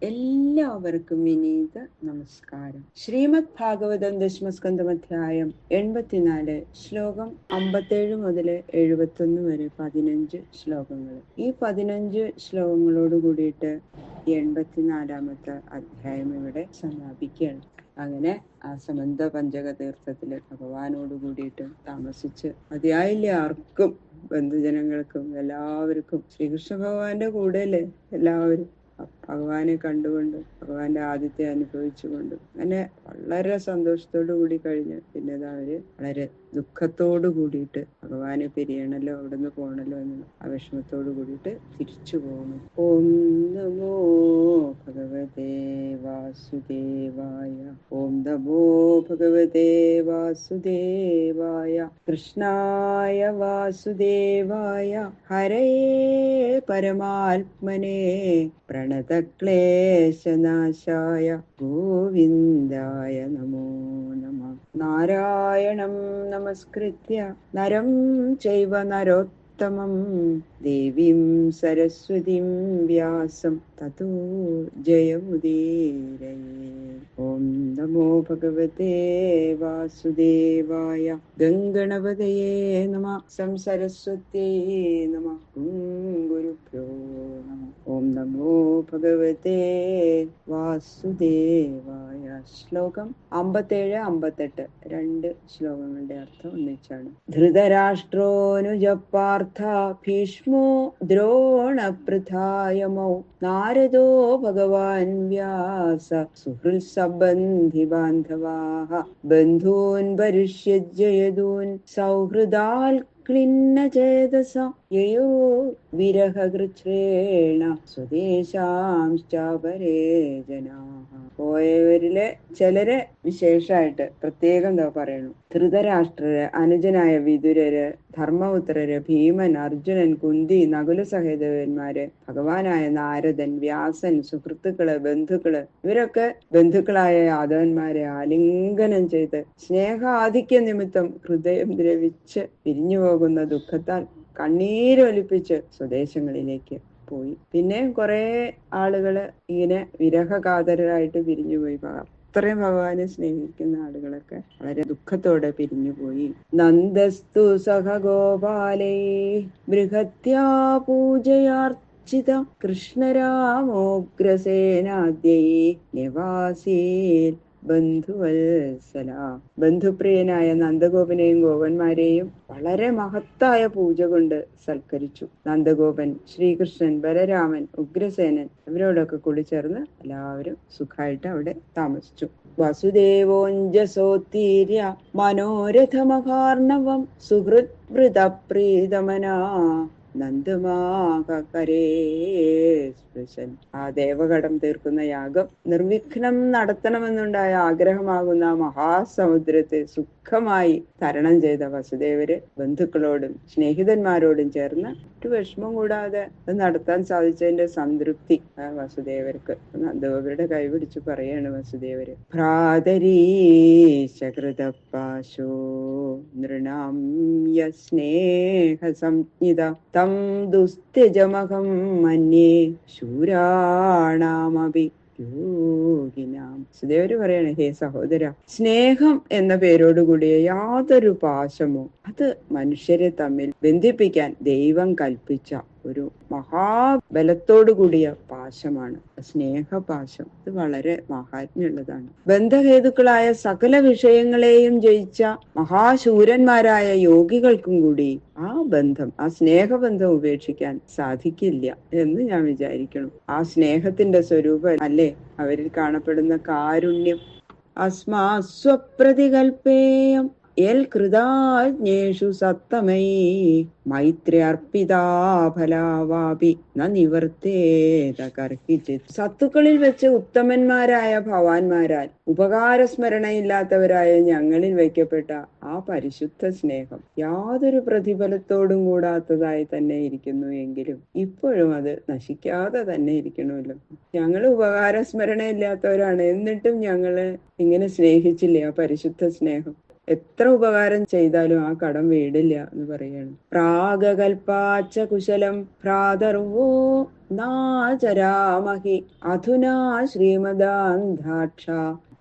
എല്ലാവർക്കും വിനീത നമസ്കാരം. ശ്രീമദ് ഭാഗവതം ദശമസ്കന്ധമധ്യായം 84, ശ്ലോകം 57 മുതൽ 71 വരെ 15 ശ്ലോകങ്ങൾ. ഈ 15 ശ്ലോകങ്ങളോട് കൂടിയിട്ട് 84-ാമത്തെ അധ്യായം ഇവിടെ സമാപിക്കുകയാണ്. അങ്ങനെ ആ സമന്ത പഞ്ചക തീർത്ഥത്തില് ഭഗവാനോട് കൂടിയിട്ട് താമസിച്ച് മതിയായില്ലേ ആർക്കും, ബന്ധുജനങ്ങൾക്കും എല്ലാവർക്കും. ശ്രീകൃഷ്ണ ഭഗവാന്റെ കൂടെയല്ലേ എല്ലാവരും ഭഗവാനെ കണ്ടുകൊണ്ട് ഭഗവാന്റെ ആദിത്യം അനുഭവിച്ചുകൊണ്ട് അങ്ങനെ വളരെ സന്തോഷത്തോടു കൂടി കഴിഞ്ഞ് പിന്നെ അവര് വളരെ ദുഃഖത്തോടു കൂടിയിട്ട് ഭഗവാനെ പിരിയണല്ലോ, അവിടുന്ന് പോകണല്ലോ എന്നുള്ള ആ വിഷമത്തോടു കൂടിയിട്ട് തിരിച്ചു പോകണം. ഓം നമോ ഭഗവതേ വാസുദേവായ. ഓം നമോ ഭഗവതേ വാസുദേവായ. കൃഷ്ണായ വാസുദേവായ ഹരേ പരമാത്മനേ പ്രണതക്ലേശനാശായ ഗോവിന്ദായ നമോ നമഃ. നാരായണം നമസ്കൃത്യ നരം ചൈവ നരോത്തമം ദേവീം സരസ്വതീം വ്യാസം തതോ ജയമുദീരയേ. ഓം നമോ ഭഗവതേ വാസുദേവായ. ഗംഗണപതയേ നമഃ. സംസരസ്വത്യേ നമഃ. ഗുരുഭ്യോ നമഃ. ഓം നമോ ഭഗവതേ വാസുദേവായ. ശ്ലോകം 57-58 രണ്ട് ശ്ലോകങ്ങളുടെ അർത്ഥം ഒന്നിച്ചാണ്. ധൃതരാഷ്ട്രോനുജ പാർത്ഥ ഭീഷ്മോ ദ്രോണപൃഥായമൗ നാരദോ ഭഗവാൻ വ്യാസ സുഹൃത്സംബന്ധി ബാന്ധവാഃ ബന്ധൂൻ പരിഷ്യജ്യ യദൂൻ സൗഹൃദാൽ ക്ലിന്നചേതസ യയോ വിരഹകൃച്ഛ്രേണ സ്വദേശാംശ്ചാപരേ ജനാഃ. പോയവരിലെ ചിലരെ വിശേഷമായിട്ട് പ്രത്യേകം എന്താ പറയണു. ധൃതരാഷ്ട്രര്, അനുജനായ വിതുരര്, ധർമ്മപുത്രര്, ഭീമൻ, അർജുനൻ, കുന്തി, നകുല സഹദേവന്മാര്, ഭഗവാനായ നാരദൻ, വ്യാസൻ, സുഹൃത്തുക്കള്, ബന്ധുക്കള്, ഇവരൊക്കെ ബന്ധുക്കളായ യാദവന്മാരെ ആലിംഗനം ചെയ്ത് സ്നേഹാധിക്യ നിമിത്തം ഹൃദയം ദ്രവിച്ച് പിരിഞ്ഞു പോകുന്ന ദുഃഖത്താൽ കണ്ണീരൊലിപ്പിച്ച് സ്വദേശങ്ങളിലേക്ക് പോയി. പിന്നെ കുറെ ആളുകള് ഇങ്ങനെ വിരഹകാതരായിട്ട് പിരിഞ്ഞുപോയി. അത്രയും ഭഗവാനെ സ്നേഹിക്കുന്ന ആളുകളൊക്കെ വളരെ ദുഃഖത്തോടെ പിരിഞ്ഞുപോയി. നന്ദസ്തു സഹ ഗോപാലൈ ബൃഹത്യാ പൂജയാർച്ചിത കൃഷ്ണരാമോഗ്രസേനാദ്യൈ നിവാസീൽ ബന്ധുവത്സല. ബന്ധുപ്രിയനായ നന്ദഗോപനെയും ഗോപന്മാരെയും വളരെ മഹത്തായ പൂജ കൊണ്ട് സൽക്കരിച്ചു. നന്ദഗോപൻ, ശ്രീകൃഷ്ണൻ, ബലരാമൻ, ഉഗ്രസേനൻ ഇവരോടൊക്കെ കൂടി ചേർന്ന് എല്ലാവരും സുഖമായിട്ട് അവിടെ താമസിച്ചു. വസുദേവോഞ്ജസോത്തീര്യ മനോരഥമഹാർണവം സുഹൃത് വൃതപ്രീതമനാ നന്ദമാകരേ സ്പൃശൻ. ആ ദേവകടം തീർക്കുന്ന യാഗം നിർവിഘ്നം നടത്തണമെന്നുണ്ടായ ആഗ്രഹമാകുന്ന മഹാസമുദ്രത്തെ സുഖമായി തരണം ചെയ്ത വസുദേവര് ബന്ധുക്കളോടും സ്നേഹിതന്മാരോടും ചേർന്ന് ഒരു വിഷമം കൂടാതെ അത് നടത്താൻ സാധിച്ചതിന്റെ സംതൃപ്തി വസുദേവർക്ക്. നന്ദഗോപരുടെ കൈപിടിച്ച് പറയാണ് വസുദേവര്. ഭ്രാതരീശകൃതപാശോ നൃണാം യസ്നേഹ സംജ്ഞിത തം ദുസ്ത്യജമഹം മന്യേ ശൂരാണാമപി യോഗിനാം. സുദേവര് പറയാണ്, ഹേ സഹോദര, സ്നേഹം എന്ന പേരോടുകൂടിയ യാതൊരു പാശമോ അത് മനുഷ്യരെ തമ്മിൽ ബന്ധിപ്പിക്കാൻ ദൈവം കൽപ്പിച്ച ഒരു മഹാബലത്തോടു കൂടിയ പാശമാണ് സ്നേഹപാശം. ഇത് വളരെ മഹാത്മ്യമുള്ളതാണ്. ബന്ധഹേതുക്കളായ സകല വിഷയങ്ങളെയും ജയിച്ച മഹാശൂരന്മാരായ യോഗികൾക്കും കൂടി ആ ബന്ധം, ആ സ്നേഹബന്ധം ഉപേക്ഷിക്കാൻ സാധിക്കില്ല എന്ന് ഞാൻ വിചാരിക്കണം. ആ സ്നേഹത്തിന്റെ സ്വരൂപം അല്ലേ അവരിൽ കാണപ്പെടുന്ന കാരുണ്യം. അസ്മാ സ്വപ്രതികൽപ്പേയം യൽ കൃതാജ്ഞേഷു സത്തമൈ മൈത്ര്യർപ്പിതാഫലാവാപി ന നിവർത്തേത കർഹിച്ചിത്. സത്തുക്കളിൽ വെച്ച് ഉത്തമന്മാരായ ഭവാന്മാരാൽ ഉപകാരസ്മരണയില്ലാത്തവരായ ഞങ്ങളിൽ വയ്ക്കപ്പെട്ട ആ പരിശുദ്ധ സ്നേഹം യാതൊരു പ്രതിഫലത്തോടും കൂടാത്തതായി തന്നെ ഇരിക്കുന്നു എങ്കിലും ഇപ്പോഴും അത് നശിക്കാതെ തന്നെ ഇരിക്കണമല്ലോ. ഞങ്ങൾ ഉപകാരസ്മരണയില്ലാത്തവരാണ്, എന്നിട്ടും ഞങ്ങള് ഇങ്ങനെ സ്നേഹിച്ചില്ലേ ആ പരിശുദ്ധ സ്നേഹം. എത്ര ഉപകാരം ചെയ്താലും ആ കടം വീടില്ല എന്ന് പറയാണ്. പ്രാഗകൽപ്പാച്ച കുശലം ഭ്രാതർവോ നാചരാമഹി അധുനാ ശ്രീമദാന്ധാക്ഷ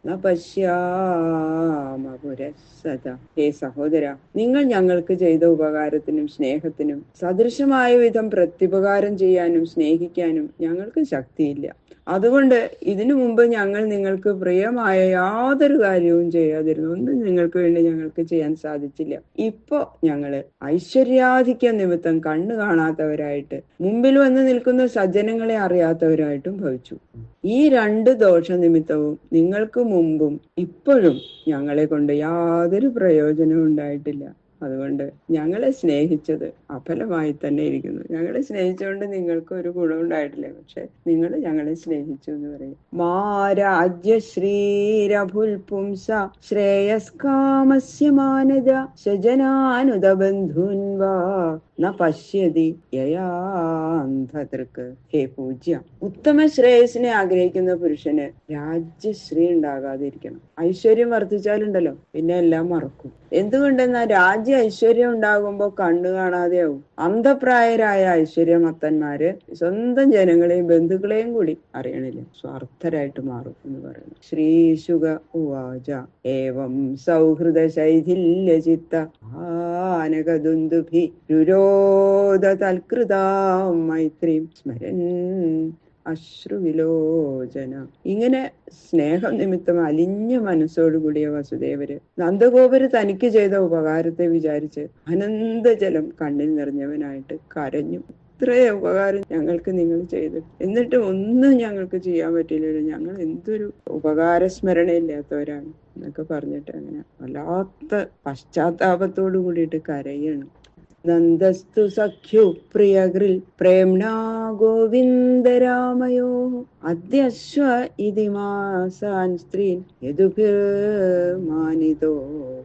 ന പശ്യാമ പുരസ്സത. ഹേ സഹോദര, നിങ്ങൾ ഞങ്ങൾക്ക് ചെയ്ത ഉപകാരത്തിനും സ്നേഹത്തിനും സദൃശമായ വിധം പ്രത്യുപകാരം ചെയ്യാനും സ്നേഹിക്കാനും ഞങ്ങൾക്ക് ശക്തിയില്ല. അതുകൊണ്ട് ഇതിനു മുമ്പ് ഞങ്ങൾ നിങ്ങൾക്ക് പ്രിയമായ യാതൊരു കാര്യവും ചെയ്യാതിരുന്നു. ഒന്നും നിങ്ങൾക്ക് വേണ്ടി ഞങ്ങൾക്ക് ചെയ്യാൻ സാധിച്ചില്ല. ഇപ്പോ ഞങ്ങള് ഐശ്വര്യാധിക്യ നിമിത്തം കണ്ണു കാണാത്തവരായിട്ട് മുമ്പിൽ വന്ന് നിൽക്കുന്ന സജ്ജനങ്ങളെ അറിയാത്തവരായിട്ടും ഭവിച്ചു. ഈ രണ്ട് ദോഷ നിമിത്തവും നിങ്ങൾക്ക് മുമ്പും ഇപ്പോഴും ഞങ്ങളെ കൊണ്ട് യാതൊരു പ്രയോജനവും ഉണ്ടായിട്ടില്ല. അതുകൊണ്ട് ഞങ്ങളെ സ്നേഹിച്ചത് അഫലമായി തന്നെ ഇരിക്കുന്നു. ഞങ്ങളെ സ്നേഹിച്ചുകൊണ്ട് നിങ്ങൾക്ക് ഒരു ഗുണം ഉണ്ടായിട്ടില്ല, പക്ഷെ നിങ്ങൾ ഞങ്ങളെ സ്നേഹിച്ചു എന്ന് പറയും. മാരാജ്യശ്രീരഭുൽപുംസ ശ്രേയസ്കാമസ്യ മാനജ സജനാനുദ ബന്ധൂൻ വാ ന പശ്യതി യയാന്ധതൃക്. ഹേ പൂജ്യ, ഉത്തമ ശ്രേയസിനെ ആഗ്രഹിക്കുന്ന പുരുഷന് രാജ്യശ്രീ ഉണ്ടാകാതിരിക്കണം. ഐശ്വര്യം വർദ്ധിച്ചാലുണ്ടല്ലോ പിന്നെ എല്ലാം മറക്കും. എന്തുകൊണ്ടെന്നാൽ രാജ്യ ഐശ്വര്യം ഉണ്ടാകുമ്പോ കണ്ണു കാണാതെയാവും. അന്ധപ്രായരായ ഐശ്വര്യമത്തന്മാര് സ്വന്തം ജനങ്ങളെയും ബന്ധുക്കളെയും കൂടി അറിയണില്ല, സ്വാർത്ഥരായിട്ട് മാറും എന്ന് പറയുന്നു. ശ്രീശുക ഉവാച ഏവം സൗഹൃദ ശൈഥില്യ ചിത്ത ആനകദുന്ദുഭി രുരോധ തൽകൃതാം മൈത്രീം സ്മരൻ അശ്രുവിലോചന. ഇങ്ങനെ സ്നേഹം നിമിത്തം അലിഞ്ഞ മനസ്സോടുകൂടിയ വസുദേവര് നന്ദഗോപര് തനിക്ക് ചെയ്ത ഉപകാരത്തെ വിചാരിച്ച് അനന്തജലം കണ്ണിൽ നിറഞ്ഞവനായിട്ട് കരഞ്ഞു. ഇത്രയും ഉപകാരം ഞങ്ങൾക്ക് നിങ്ങൾ ചെയ്തു, എന്നിട്ട് ഒന്നും ഞങ്ങൾക്ക് ചെയ്യാൻ പറ്റില്ലല്ലോ, ഞങ്ങൾ എന്തൊരു ഉപകാരസ്മരണയില്ലാത്തവരാണ് എന്നൊക്കെ പറഞ്ഞിട്ട് അങ്ങനെ വല്ലാത്ത പശ്ചാത്താപത്തോടു കൂടിയിട്ട് കരയണം. നന്ദസ്തു സഖ്യു പ്രിയഗൃൽ പ്രേംണാ ഗോവിന്ദരാമയോ അദ്യശ്വ ഇതി മാസാൻ സ്ത്രീൻ യദുഭിർമാനിതോ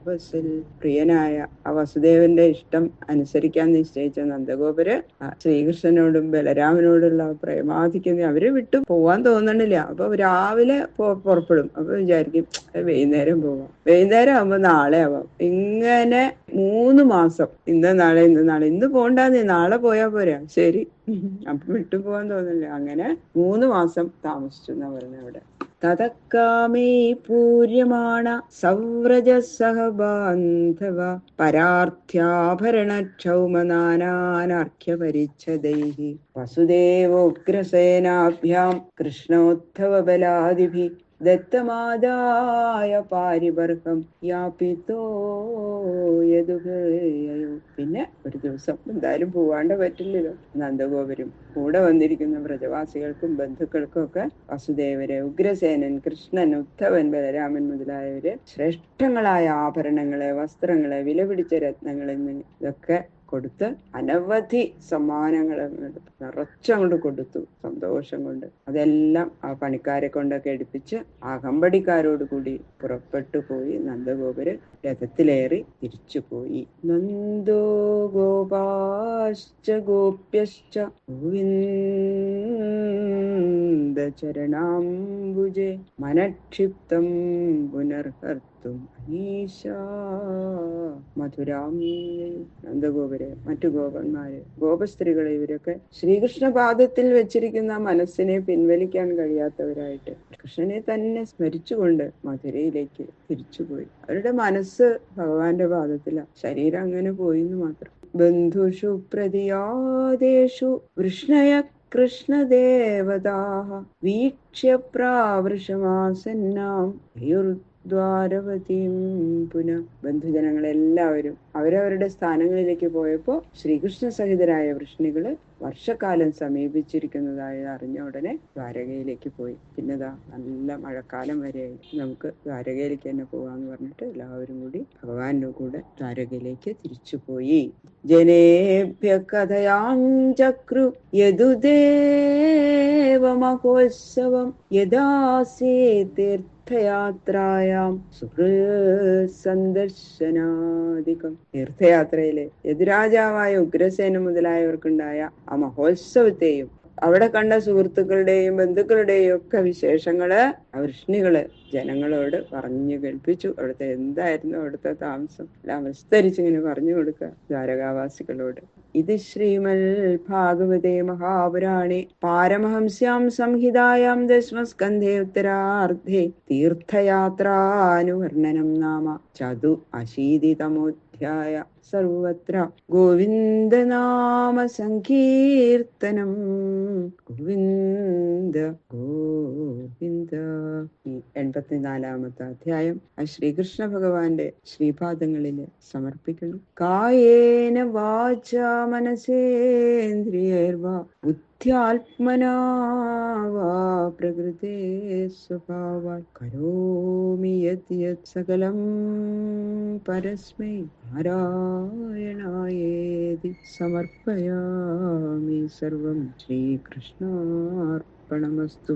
വസൽ. പ്രിയനായ ആ വസുദേവന്റെ ഇഷ്ടം അനുസരിക്കാൻ നിശ്ചയിച്ച നന്ദഗോപര് ശ്രീകൃഷ്ണനോടും ബലരാമനോടുള്ള പ്രേമാധിക്യം അവരെ വിട്ടു പോവാൻ തോന്നണില്ല. അപ്പൊ രാവിലെ പുറപ്പെടും, അപ്പൊ വിചാരിക്കും വൈകുന്നേരം പോവാം, വൈകുന്നേരം ആവുമ്പോ നാളെ ആവാം. ഇങ്ങനെ 3 മാസം, ഇന്ന് നാളെ ഇന്ന് പോണ്ടാന്ന്, നാളെ പോയാ പോരാ, ശരി, അപ്പൊ വിട്ടു പോവാൻ തോന്നില്ല. അങ്ങനെ 3 മാസം താമസിച്ചു എന്നാ പറഞ്ഞ അവിടെ. തതക്കാമേ പൂര്യമാണ സവ്രജ സഹബാന്ധവ പരാർത്ഥ്യാഭരണ ക്ഷൗമനാനാർഘ്യ പരിച്ഛദൈഹി വസുദേവോഗ്രസേനാഭ്യാം കൃഷ്ണോദ്ധവ ബലാദിഭി ദത്തമാദായ പാരിബർഹം യാപിതോ യദുഭയോ. പിന്നെ ഒരു ദിവസം എന്തായാലും പോവാണ്ട് പറ്റില്ലല്ലോ. നന്ദഗോപരും കൂടെ വന്നിരിക്കുന്ന വ്രജവാസികൾക്കും ബന്ധുക്കൾക്കും ഒക്കെ വസുദേവര്, ഉഗ്രസേനൻ, കൃഷ്ണൻ, ഉദ്ധവൻ, ബലരാമൻ മുതലായവര് ശ്രേഷ്ഠങ്ങളായ ആഭരണങ്ങളെ, വസ്ത്രങ്ങളെ, വിലപിടിച്ച രത്നങ്ങളിൽ നിന്ന് ഇതൊക്കെ കൊടുത്ത് അനവധി സമ്മാനങ്ങൾ നിറച്ചങ്ങോട്ട് കൊടുത്തു സന്തോഷം കൊണ്ട്. അതെല്ലാം ആ പണിക്കാരെ കൊണ്ടൊക്കെ എടുപ്പിച്ച് അകമ്പടിക്കാരോട് കൂടി പുറപ്പെട്ടു പോയി. നന്ദഗോപര് രഥത്തിലേറി തിരിച്ചുപോയി. നന്ദോ ഗോപാശ്ച ഗോപ്യശ്ച ഗോവിന്ദ ചരണാംബുജേ മനക്ഷിപ്തം പുനർഹർത്തും അനീശാ മധുരാം. നന്ദഗോപര്, മറ്റു ഗോപന്മാര്, ഗോപസ്ത്രീകളെ ഇവരൊക്കെ ശ്രീകൃഷ്ണപാദത്തിൽ വെച്ചിരിക്കുന്ന മനസ്സിനെ പിൻവലിക്കാൻ കഴിയാത്തവരായിട്ട് കൃഷ്ണനെ തന്നെ സ്മരിച്ചുകൊണ്ട് മധുരയിലേക്ക് തിരിച്ചുപോയി. അവരുടെ മനസ്സ് ഭഗവാന്റെ പാദത്തില, ശരീരം അങ്ങനെ പോയിന്ന് മാത്രം. ബന്ധുഷു പ്രതിയാദേശു വൃഷ്ണയ കൃഷ്ണദേവതാഃ വീക്ഷ്യ പ്രാവൃഷമാസന്നാം ദ്വാരവതീം പുന. ബന്ധുജനങ്ങളെല്ലാവരും അവരവരുടെ സ്ഥാനങ്ങളിലേക്ക് പോയപ്പോ ശ്രീകൃഷ്ണ സഹിതരായ വൃഷ്ണികള് വർഷക്കാലം സമീപിച്ചിരിക്കുന്നതായി അറിഞ്ഞ ഉടനെ ദ്വാരകയിലേക്ക് പോയി. പിന്നെതാ നല്ല മഴക്കാലം വരെയായി, നമുക്ക് ദ്വാരകയിലേക്ക് തന്നെ പോവാന്ന് പറഞ്ഞിട്ട് എല്ലാവരും കൂടി ഭഗവാന്റെ കൂടെ ദ്വാരകയിലേക്ക് തിരിച്ചുപോയി. ജനേഭ്യ കഥയാഞ്ചക്രു യദുദേവ മഹോത്സവം യദാസേ തീർത്ഥയാത്രായാം സുഹൃസന്ദർശനാദികം. തീർത്ഥയാത്രയിലെ യദുരാജാവായ ഉഗ്രസേന മുതലായവർക്കുണ്ടായ ആ മഹോത്സവത്തെയും അവിടെ കണ്ട സുഹൃത്തുക്കളുടെയും ബന്ധുക്കളുടെയും ഒക്കെ വിശേഷങ്ങള് ആ വൃഷ്ണികള് ജനങ്ങളോട് പറഞ്ഞു കേൾപ്പിച്ചു. അവിടുത്തെ എന്തായിരുന്നു അവിടുത്തെ താമസം എല്ലാം വിസ്തരിച്ചിങ്ങനെ പറഞ്ഞു കൊടുക്കുക ദ്വാരകാവാസികളോട്. ഇത് ശ്രീമൽ ഭാഗവതേ മഹാപുരാണേ പാരമഹംസ്യാം സംഹിതായാം ദശമസ്കന്ധേ ഉത്തരാർദ്ധേ തീർത്ഥയാത്രാനുവർണ്ണനം നാമ ചതു അശീതിതമോധ്യായ. സർവത്ര ഗോവിന്ദനാമ സങ്കീർത്തനം. ഗോവിന്ദ ഗോവിന്ദ. ഈ 84-ാമത്തെ അധ്യായം ആ ശ്രീകൃഷ്ണ ഭഗവാന്റെ ശ്രീപാദങ്ങളിൽ സമർപ്പിക്കുന്നു. കായേന വാച മനസേന്ദ്രിയൈർവാ ബുദ്ധ്യാത്മനാ വാ പ്രകൃതേ സ്വഭാവാത് കരോമി യത് യത് സകലം പരസ്മൈ നാരായണായേതി സമർപ്പയാമി. സർവം ശ്രീകൃഷ്ണാർപ്പണമസ്തു.